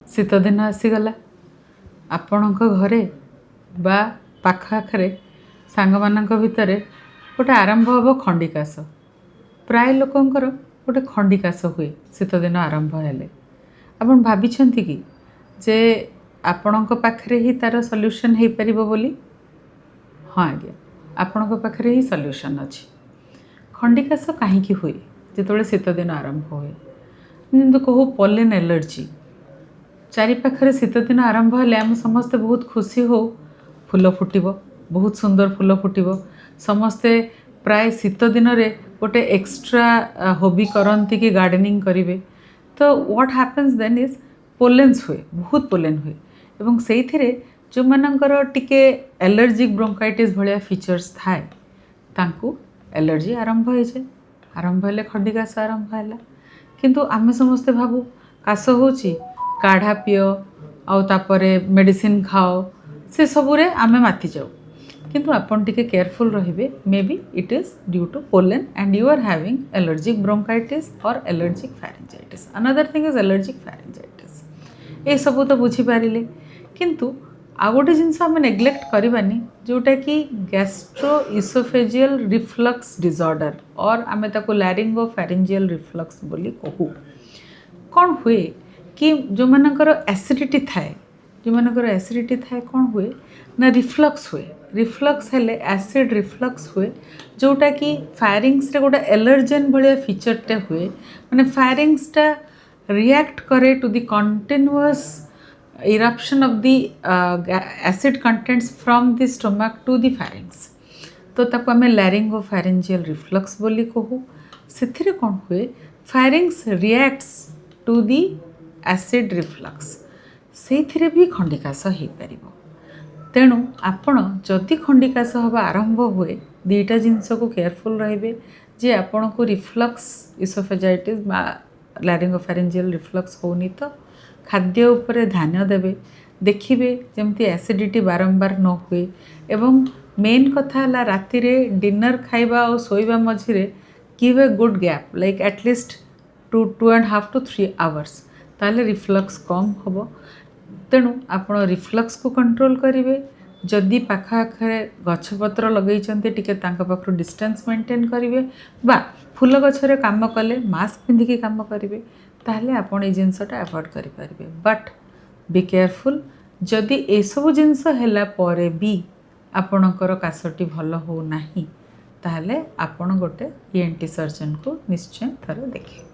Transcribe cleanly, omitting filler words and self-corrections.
शीत दिन आसीगला आपणक घरे बा पाखआखरे सांगमानक भितर गोटे आरंभ हम खंडिकाश प्राय लोकंकर गोटे खंडिकाश हुए शीत दिन आरंभ हेले आपण भाबिछंती कि जे आपणक पाखरे ही तार सॉल्यूशन हो पार बोली। हाँ आज्ञा आपणक पाखरे ही सॉल्यूशन अच्छी। खंडिकाश कहीं हुए जो शीत दिन आरंभ हुए जमी कहू पोलेन एलर्जी चारि पाखरे शीत दिन आरंभ हेले आम समस्ते बहुत खुशी हो फूल फुटब बहुत सुंदर फूल फुटब समस्ते प्राय शीत दिन रे गोटे एक्स्ट्रा हॉबी करती कि गार्डनिंग करेंगे तो व्हाट हैपेंस देन इज पोलेन्स हुए बहुत पोलेन हुए एवं से जो मानकर टिके एलर्जिक ब्रोंकाइटिस भाया फीचर्स थाए तांकु एलर्जी आरंभ हो जाए आरंभ हेले खंडिकाश आरंभ है किंतु आमे समस्ते भाबू काश होची काढ़ा पियो आउ तापरे मेडिसिन खाओ से सबुरे आमे माति जाऊ किंतु आपन टिके केयरफुल रहिबे maybe it is due to pollen and you are having allergic bronchitis और allergic pharyngitis another thing is allergic pharyngitis ये सब तो बुझी पारिले किंतु आ गोटे जिनस आम नेग्लेक्ट करवानी जोटा कि गैस्ट्रो इसोफेजियल रिफ्लक्स डिसऑर्डर और आमे ताको लैरिंगो फैरिंजियल रिफ्लक्स बोली कहू कौन हुए कि जो मानकर एसिडिटी थाए जो मानकर एसिडिटी थाए कौन हुए ना रिफ्लक्स हुए रिफ्लक्स हेले एसिड रिफ्लक्स हुए जोटा कि फायरिंग्स रे गोटे एलर्जेन भाया फीचरटे हुए माने फायरिंग्सटा रिएक्ट करे to the continuous eruption of the acid contents from the stomach to the pharynx तो ताको आमे लैरिंगो फैरिंजियल रिफ्लक्स बोली कहू से कौन हुए pharynx reacts to the acid reflux से भी खंडिकाश हो पार तेणु आपण जदि खंडिकाश हवा आरंभ हुए दुईटा जिनस को केयरफुल रहिबे जे आपण को रिफ्लक्स इसोफेजाइटिस बा लैरिंगोफैरिंजियल रिफ्लक्स होनी तो खाद्य उपरे ध्यान देवे देखिए जमती एसिडिटी बारंबार न हुए एवं मेन कथा है राति रे डिनर खाइबा और सोइबा मझिरे give a good gap like at least 2.5 to 3 hours ताले रिफ्लक्स कम हम तेणु आप रिफ्लक्स को कंट्रोल करेंगे जदि पाखआखरे गछपत्र लगे टिके पाखु डिस्टेंस मेंटेन करेंगे बा फूल गछरे काम कले मास्क पिंधिकी काम करेंगे ताहले आपण ये जिनसटा अवॉइड करें बट बी केयरफुल जदि ए सब जिनस हैला परे भी आपणकर काशटी भल हो नाही ताहले आपण गोटे ENT सर्जन को निश्चय थरे देखिए।